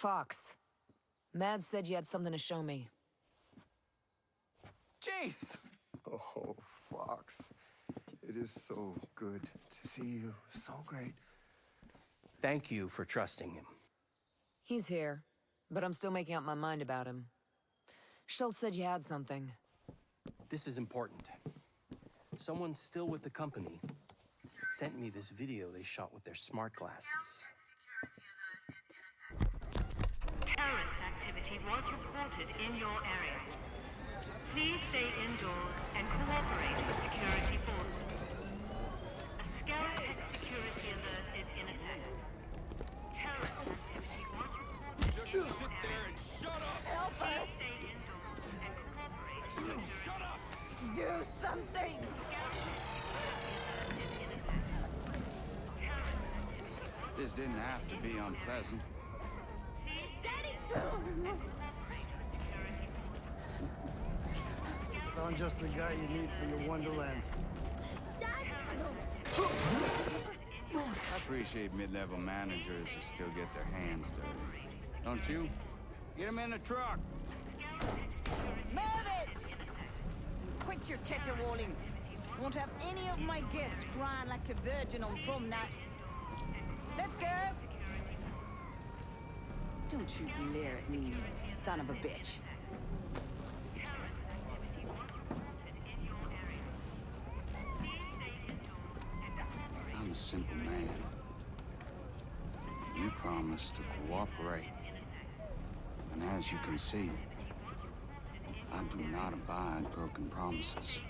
Fox. Mads said you had something to show me. Jace! Oh, Fox. It is so good to see you. So great. Thank you for trusting him. He's here, but I'm still making up my mind about him. Schultz said you had something. This is important. Someone still with the company sent me this video they shot with their smart glasses. Terrorist activity was reported in your area. Please stay indoors and cooperate with security forces. A Skell Tech security alert is in effect. Terrorist activity was reported in your Sit area. there and shut up! Help us! Stay indoors and cooperate with security. Shut up! Do something! This didn't have to be unpleasant. Found just the guy you need for your Wonderland. I appreciate mid-level managers who still get their hands dirty. Don't you? Get them in the truck! Move it! Quit your caterwauling. Won't have any of my guests crying like a virgin on prom night. Let's go! Don't you glare at me, son of a bitch. I'm a simple man. You promised to cooperate. And as you can see, I do not abide broken promises.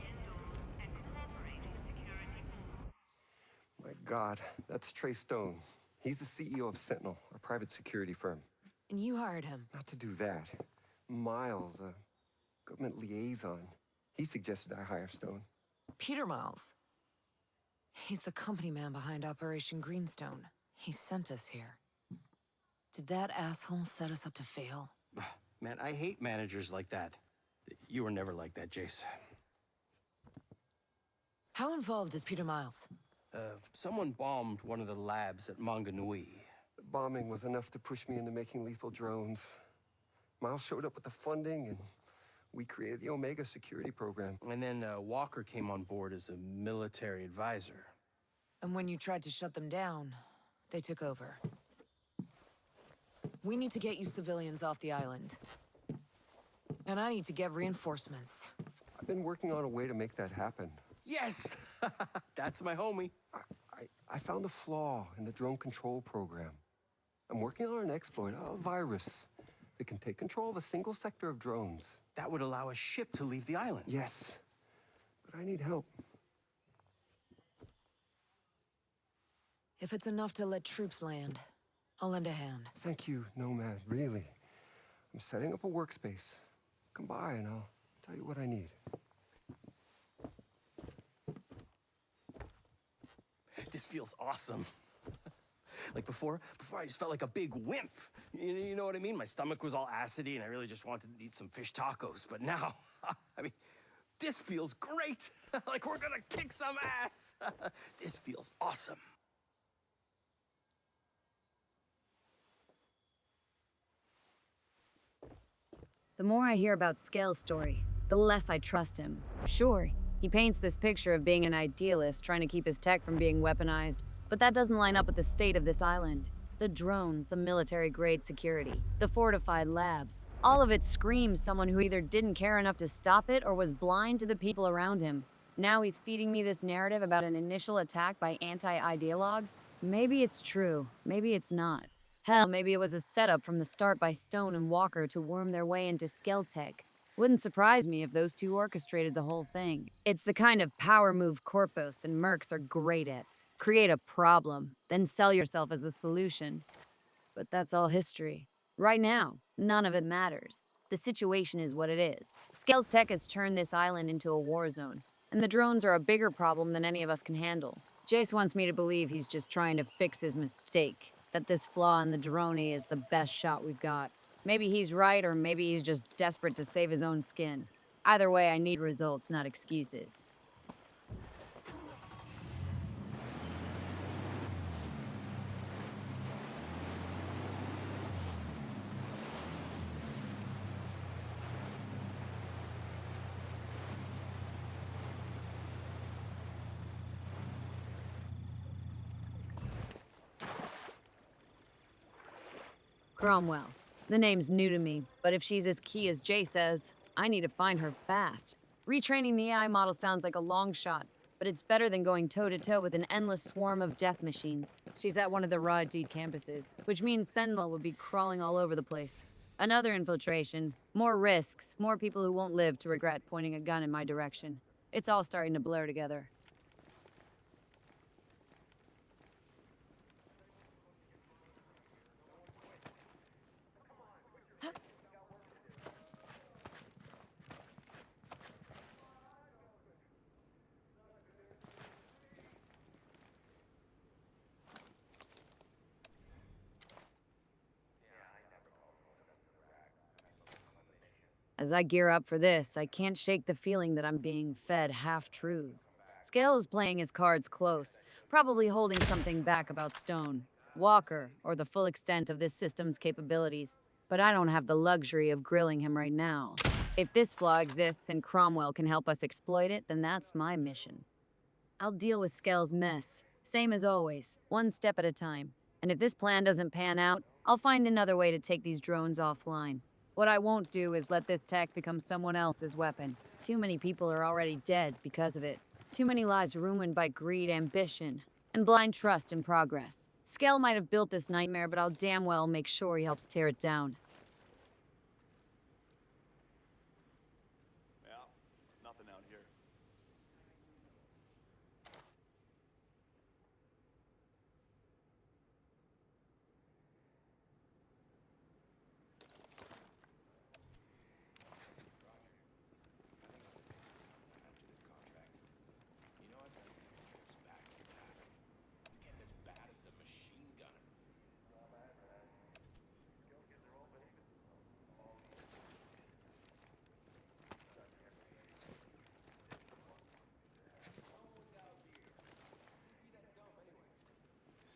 My God, that's Trey Stone. He's the CEO of Sentinel, a private security firm. And you hired him. Not to do that. Miles, a government liaison, he suggested I hire Stone. Peter Miles. He's the company man behind Operation Greenstone. He sent us here. Did that asshole set us up to fail? Man, I hate managers like that. You were never like that, Jace. How involved is Peter Miles? Someone bombed one of the labs at Manganui. Bombing was enough to push me into making lethal drones. Miles showed up with the funding, and we created the Omega security program. And then Walker came on board as a military advisor. And when you tried to shut them down, they took over. We need to get you civilians off the island. And I need to get reinforcements. I've been working on a way to make that happen. Yes! That's my homie. I found a flaw in the drone control program. I'm working on an exploit, a virus, that can take control of a single sector of drones. That would allow a ship to leave the island. Yes, but I need help. If it's enough to let troops land, I'll lend a hand. Thank you, Nomad, really. I'm setting up a workspace. Come by and I'll tell you what I need. This feels awesome. Like before I just felt like a big wimp. You know what I mean? My stomach was all acidy and I really just wanted to eat some fish tacos. But now, I mean, this feels great. Like we're gonna kick some ass. This feels awesome. The more I hear about Skell's story, the less I trust him. Sure, he paints this picture of being an idealist trying to keep his tech from being weaponized, but that doesn't line up with the state of this island. The drones, the military-grade security, the fortified labs, all of it screams someone who either didn't care enough to stop it or was blind to the people around him. Now he's feeding me this narrative about an initial attack by anti-ideologues. Maybe it's true, maybe it's not. Hell, maybe it was a setup from the start by Stone and Walker to worm their way into Skell Tech. Wouldn't surprise me if those two orchestrated the whole thing. It's the kind of power move Corpos and Mercs are great at. Create a problem, then sell yourself as the solution. But that's all history. Right now, none of it matters. The situation is what it is. Skell Tech has turned this island into a war zone, and the drones are a bigger problem than any of us can handle. Jace wants me to believe he's just trying to fix his mistake, that this flaw in the droney is the best shot we've got. Maybe he's right, or maybe he's just desperate to save his own skin. Either way, I need results, not excuses. Cromwell. The name's new to me, but if she's as key as Jay says, I need to find her fast. Retraining the AI model sounds like a long shot, but it's better than going toe-to-toe with an endless swarm of death machines. She's at one of the raw deed campuses, which means Sentinel would be crawling all over the place. Another infiltration, more risks, more people who won't live to regret pointing a gun in my direction. It's all starting to blur together. As I gear up for this, I can't shake the feeling that I'm being fed half-truths. Skell is playing his cards close, probably holding something back about Stone, Walker, or the full extent of this system's capabilities. But I don't have the luxury of grilling him right now. If this flaw exists and Cromwell can help us exploit it, then that's my mission. I'll deal with Skell's mess, same as always, one step at a time. And if this plan doesn't pan out, I'll find another way to take these drones offline. What I won't do is let this tech become someone else's weapon. Too many people are already dead because of it. Too many lives ruined by greed, ambition, and blind trust in progress. Skell might have built this nightmare, but I'll damn well make sure he helps tear it down. Yeah, nothing out here.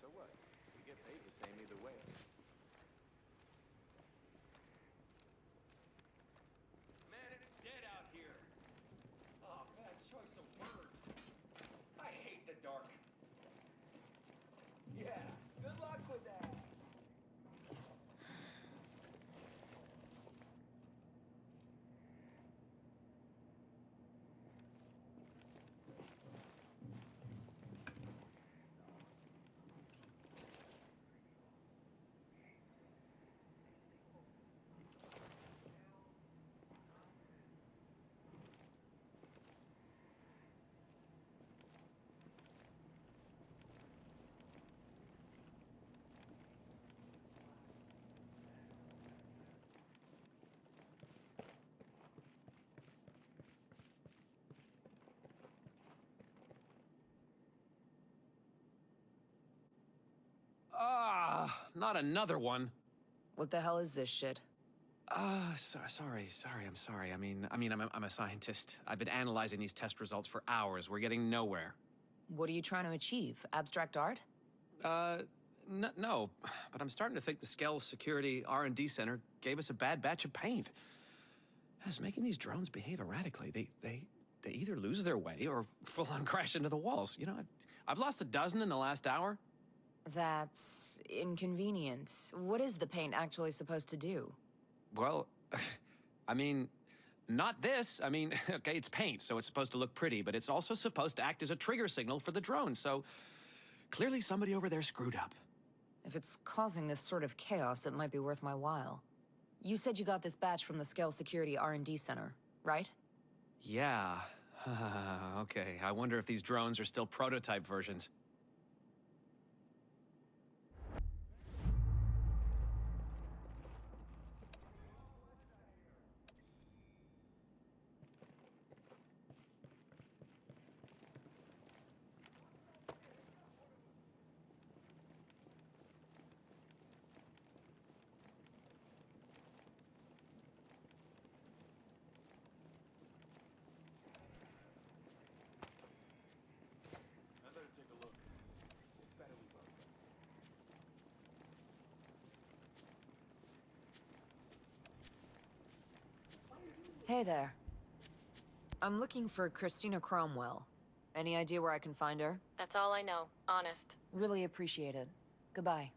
So what? We get paid the same either way. Man, it's dead out here. Oh, bad choice of words. I hate the dark. Yeah, good luck with that. Not another one. What the hell is this shit? Sorry. I'm sorry. I'm a scientist. I've been analyzing these test results for hours. We're getting nowhere. What are you trying to achieve? Abstract art? No, but I'm starting to think the Skell Security R&D Center gave us a bad batch of paint. It's making these drones behave erratically. They either lose their way or full-on crash into the walls. You know, I've lost a dozen in the last hour. That's inconvenient. What is the paint actually supposed to do? Well, not this. Okay, it's paint, so it's supposed to look pretty, but it's also supposed to act as a trigger signal for the drone, so clearly somebody over there screwed up. If it's causing this sort of chaos, it might be worth my while. You said you got this batch from the Skell Security R&D Center, right? Yeah. Okay, I wonder if these drones are still prototype versions. Hey there. I'm looking for Christina Cromwell. Any idea where I can find her? That's all I know, honest. Really appreciate it. Goodbye.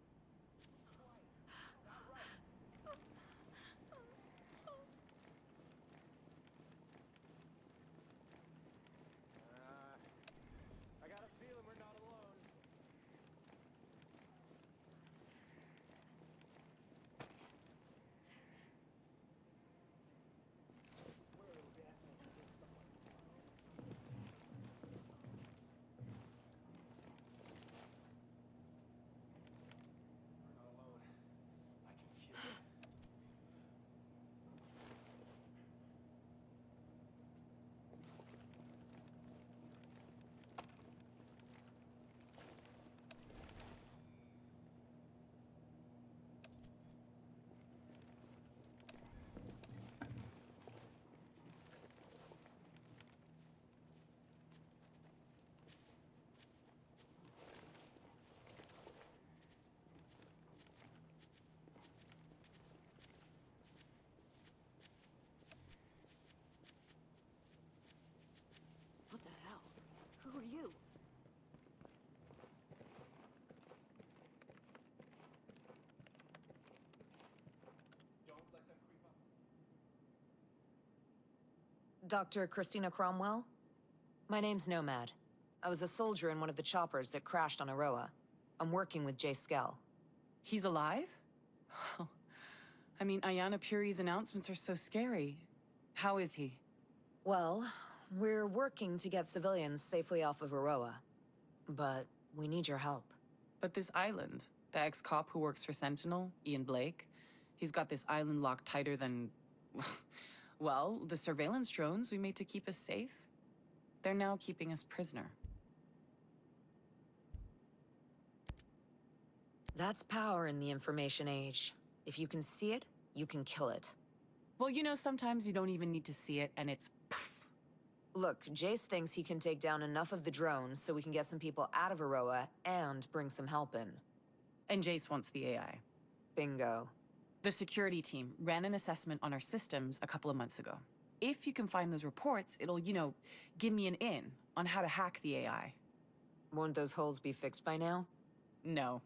Dr. Christina Cromwell? My name's Nomad. I was a soldier in one of the choppers that crashed on Aroa. I'm working with Jace Skell. He's alive? Oh. I mean, Ayana Puri's announcements are so scary. How is he? Well, we're working to get civilians safely off of Aroa. But we need your help. But this island, the ex-cop who works for Sentinel, Ian Blake, he's got this island locked tighter than... well, the surveillance drones we made to keep us safe. They're now keeping us prisoner. That's power in the information age. If you can see it, you can kill it. Well, you know, sometimes you don't even need to see it, and it's poof. Look, Jace thinks he can take down enough of the drones so we can get some people out of Aroa and bring some help in. And Jace wants the AI. Bingo. The security team ran an assessment on our systems a couple of months ago. If you can find those reports, it'll, you know, give me an in on how to hack the AI. Won't those holes be fixed by now? No.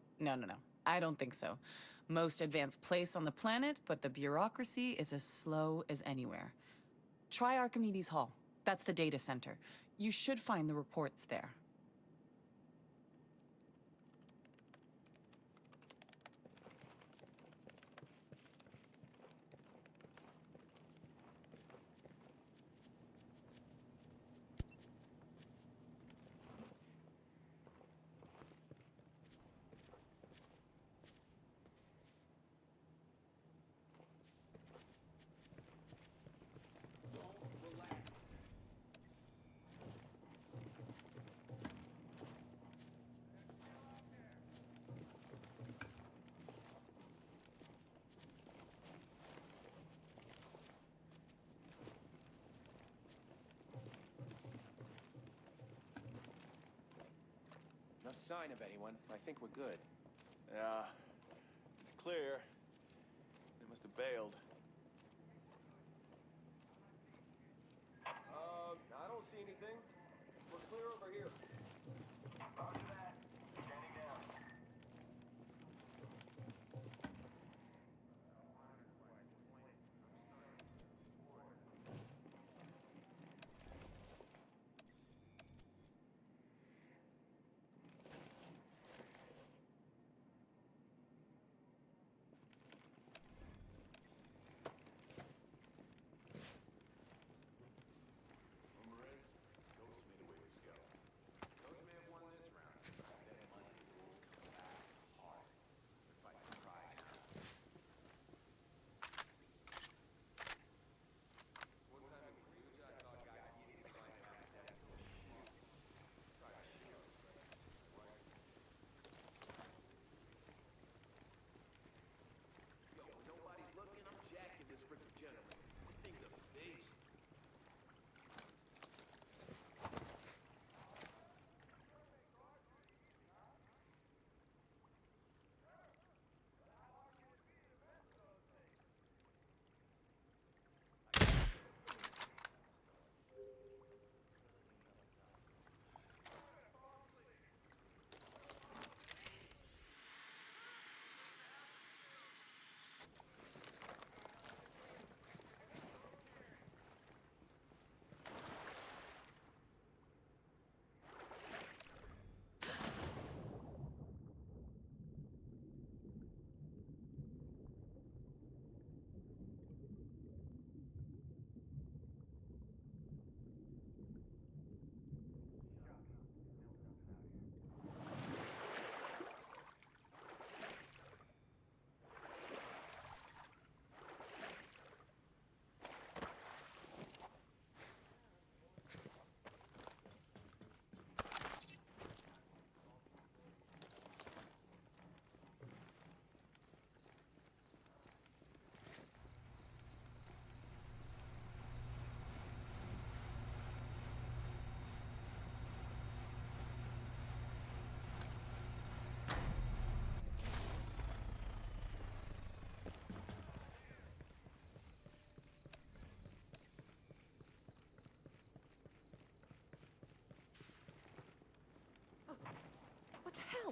I don't think so. Most advanced place on the planet, but the bureaucracy is as slow as anywhere. Try Archimedes Hall. That's the data center. You should find the reports there. No sign of anyone. I think we're good. Yeah, it's clear. They must have bailed. I don't see anything. We're clear over here. Roger that. Standing down.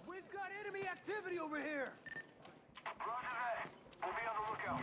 We've got enemy activity over here! Roger that. We'll be on the lookout.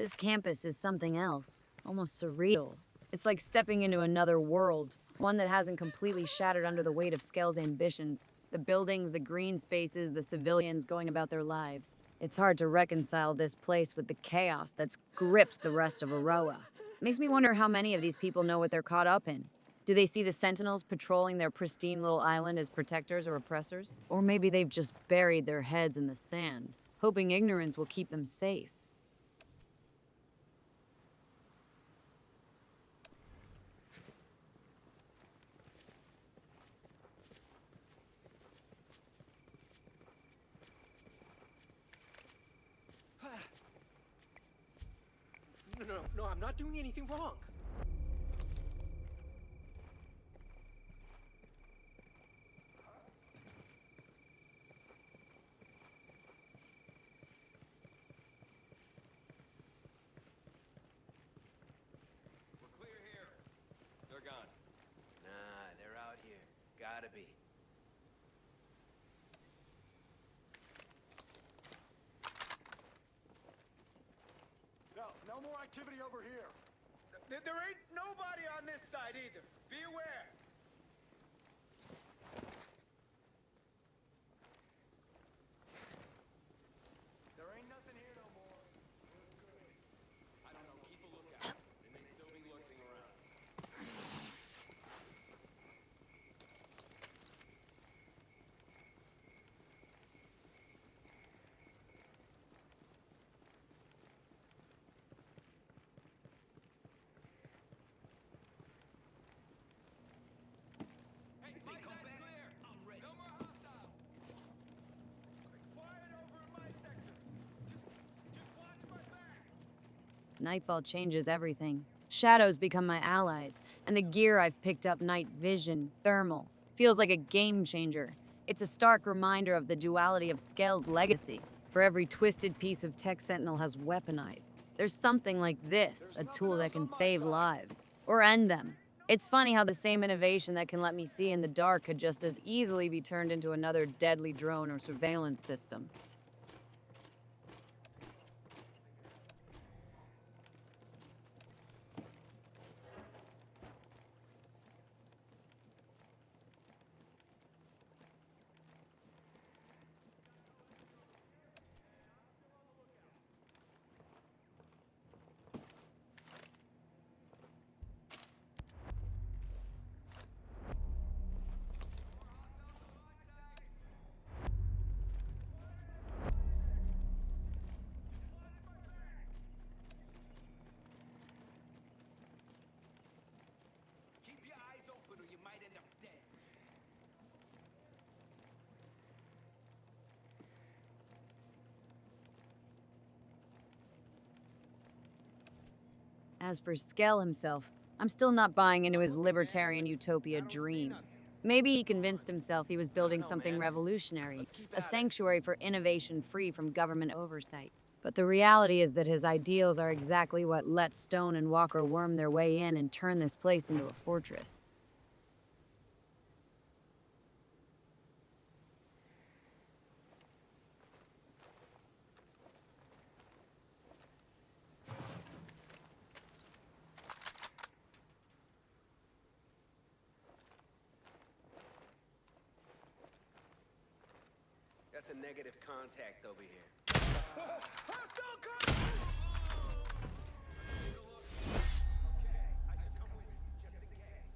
This campus is something else, almost surreal. It's like stepping into another world, one that hasn't completely shattered under the weight of Skell's ambitions. The buildings, the green spaces, the civilians going about their lives. It's hard to reconcile this place with the chaos that's gripped the rest of Aroa. Makes me wonder how many of these people know what they're caught up in. Do they see the Sentinels patrolling their pristine little island as protectors or oppressors? Or maybe they've just buried their heads in the sand, hoping ignorance will keep them safe. No, I'm not doing anything wrong. We're clear here. They're gone. Nah, they're out here. Gotta be. No more activity over here. There ain't nobody on this side either. Be aware. There ain't nothing here no more. I don't know. Keep a lookout. They may still be lurking around. Hey, my side's clear. I'm ready. No more hostiles. Quiet over in my sector. Just watch my back. Nightfall changes everything. Shadows become my allies, and the gear I've picked up, night vision, thermal, feels like a game changer. It's a stark reminder of the duality of Skell's legacy. For every twisted piece of tech Sentinel has weaponized, there's something like this, a tool that can save lives, or end them. It's funny how the same innovation that can let me see in the dark could just as easily be turned into another deadly drone or surveillance system. Keep your eyes open or you might end up dead. As for Skell himself, I'm still not buying into his libertarian utopia dream. Maybe he convinced himself he was building something revolutionary, a sanctuary for innovation free from government oversight. But the reality is that his ideals are exactly what let Stone and Walker worm their way in and turn this place into a fortress. That's a negative contact over here. Hostile contact! Okay, I should come with you, just in case.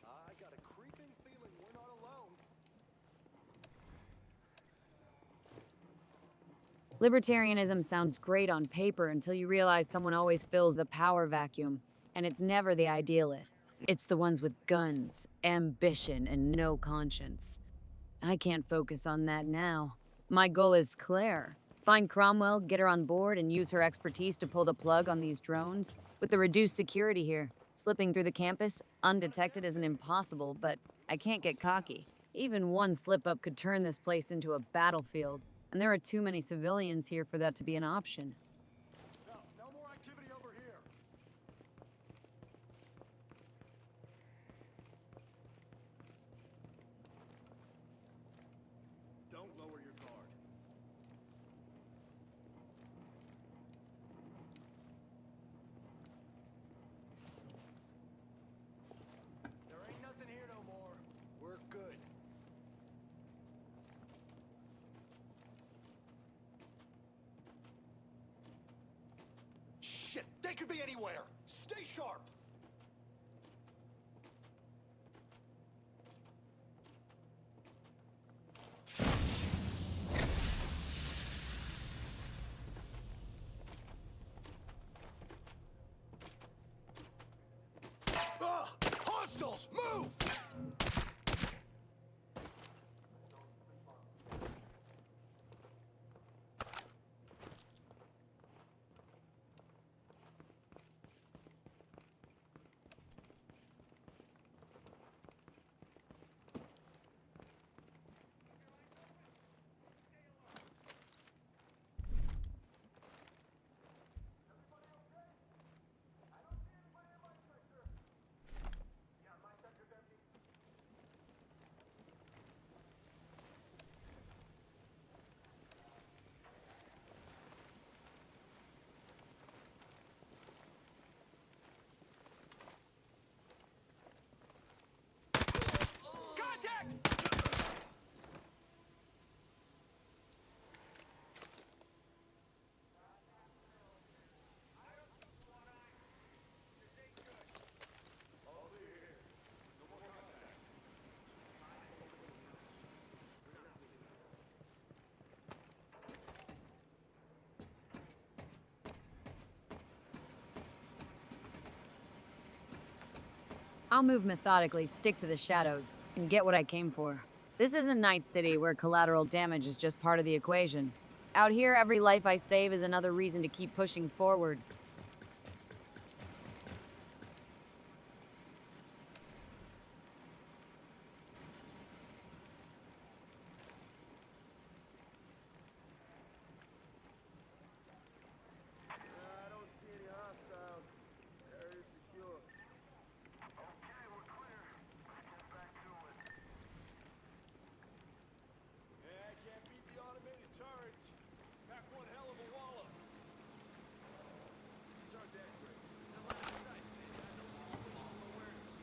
I got a creeping feeling we're not alone. Libertarianism sounds great on paper until you realize someone always fills the power vacuum. And it's never the idealists. It's the ones with guns, ambition, and no conscience. I can't focus on that now. My goal is clear. Find Cromwell, get her on board, and use her expertise to pull the plug on these drones. With the reduced security here, slipping through the campus undetected isn't impossible, but I can't get cocky. Even one slip-up could turn this place into a battlefield, and there are too many civilians here for that to be an option. No more activity over here. Don't lower your guard. There ain't nothing here no more. We're good. Shit, they could be anywhere. Stay sharp. Hostiles, move! I'll move methodically, stick to the shadows, and get what I came for. This isn't Night City, where collateral damage is just part of the equation. Out here, every life I save is another reason to keep pushing forward. I don't see any hostiles. Area secure. Okay, we're clear. Let's get back to it. Yeah, I can't beat the automated turrets. Pack one hell of a wallop. These aren't that great. They're line of sight, man. I know situational awareness.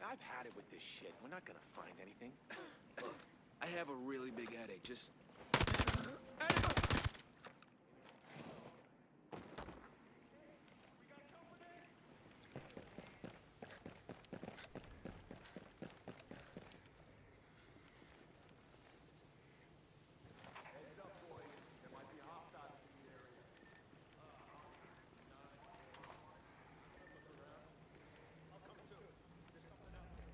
I've had it with this shit. We're not gonna find anything. Look, I have a really big headache. Just... Heads up, boys. There might be hostiles in the area. I'll come too. There's something out there.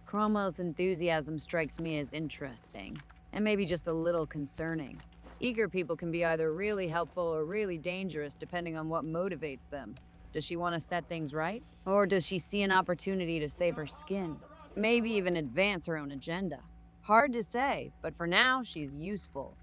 Cromwell's enthusiasm strikes me as interesting, and maybe just a little concerning. Eager people can be either really helpful or really dangerous depending on what motivates them. Does she want to set things right? Or does she see an opportunity to save her skin? Maybe even advance her own agenda? Hard to say, but for now, she's useful.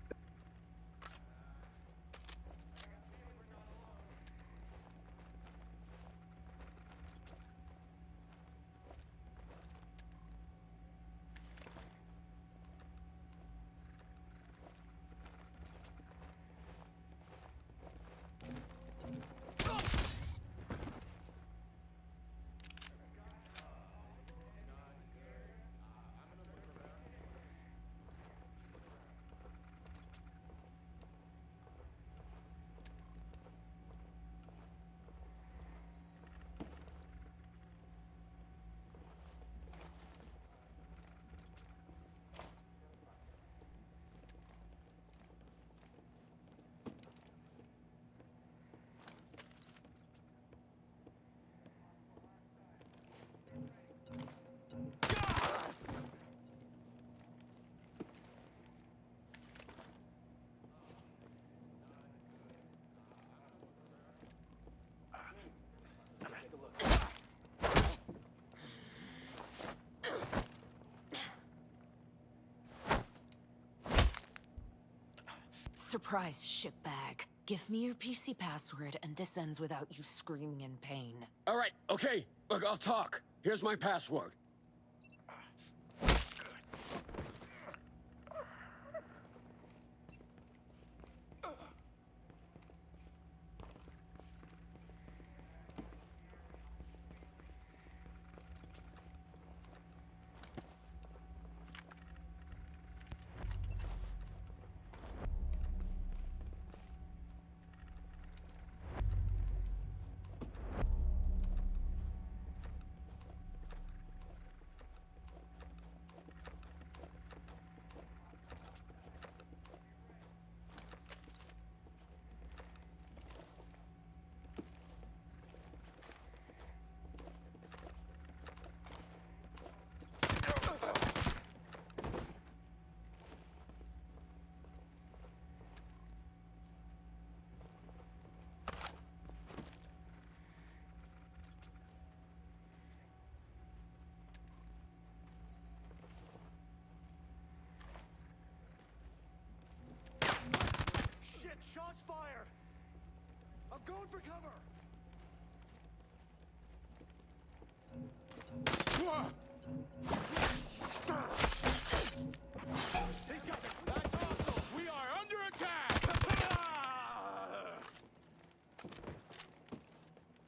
Surprise, shitbag. Give me your PC password, and this ends without you screaming in pain. All right, okay. Look, I'll talk. Here's my password. Shit, shots fired! I'm going for cover! These guys are... That's awesome! We are under attack!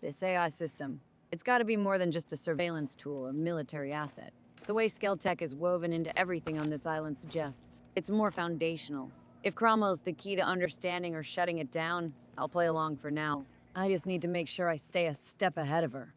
This AI system, it's gotta be more than just a surveillance tool or military asset. The way Skell Tech is woven into everything on this island suggests it's more foundational. If Cromwell's the key to understanding or shutting it down, I'll play along for now. I just need to make sure I stay a step ahead of her.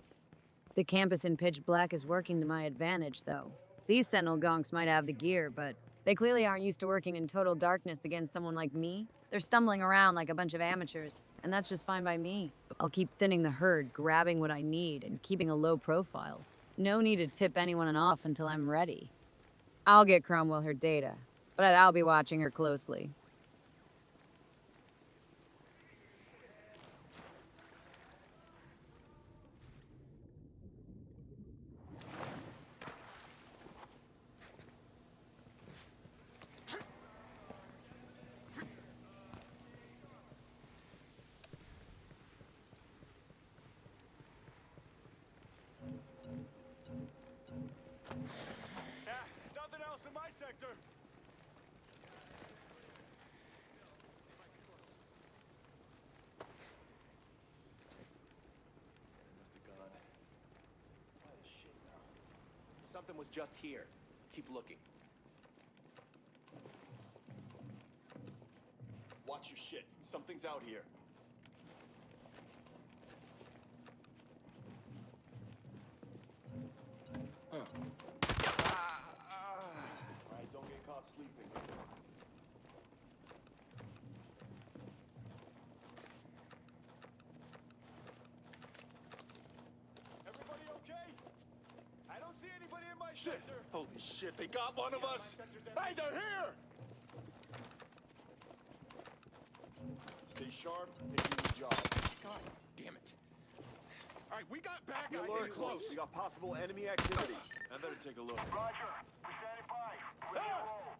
The campus in pitch black is working to my advantage, though. These Sentinel gonks might have the gear, but they clearly aren't used to working in total darkness against someone like me. They're stumbling around like a bunch of amateurs, and that's just fine by me. I'll keep thinning the herd, grabbing what I need, and keeping a low profile. No need to tip anyone off until I'm ready. I'll get Cromwell her data, but I'll be watching her closely. Nothing else in my sector! Something was just here. Keep looking. Watch your shit. Something's out here. Huh. Alright, don't get caught sleeping. Everybody okay? I don't see anybody in my Shit! Holy shit, they got one of us! Hey, they're here! Stay sharp and do your job. God damn it. All right, we got bad guys in close. We got possible enemy activity. I better take a look. Roger. We're standing by. Ready to roll.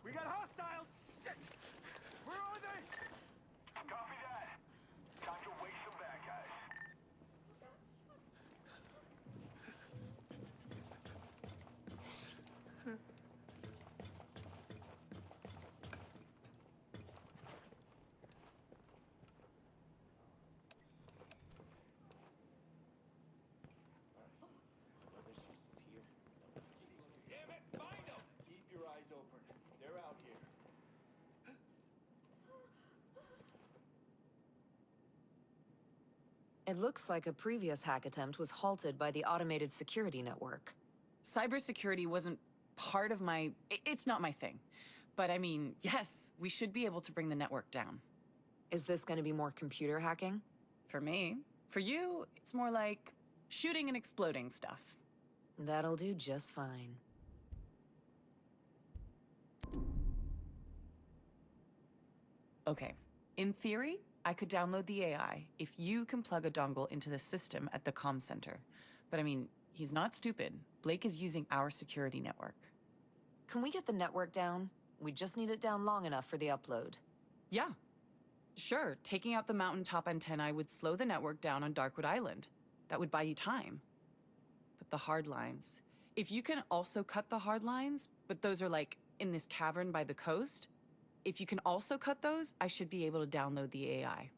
We got hostiles! Shit! Where are they? Copy that. Time to waste some bad guys. Damn it, find them! Keep your eyes open. They're out here. It looks like a previous hack attempt was halted by the automated security network. Cybersecurity wasn't part of my... It's not my thing. But I mean, yes, we should be able to bring the network down. Is this going to be more computer hacking? For me. For you, it's more like shooting and exploding stuff. That'll do just fine. Okay. In theory, I could download the AI if you can plug a dongle into the system at the comm center. But I mean, he's not stupid. Blake is using our security network. Can we get the network down? We just need it down long enough for the upload. Yeah. Sure, taking out the mountaintop antennae would slow the network down on Darkwood Island. That would buy you time. But the hard lines... If you can also cut the hard lines, but those are like in this cavern by the coast, if you can also cut those, I should be able to download the AI.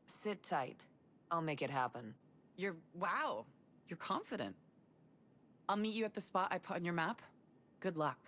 Sit tight. I'll make it happen. Wow, you're confident. I'll meet you at the spot I put on your map. Good luck.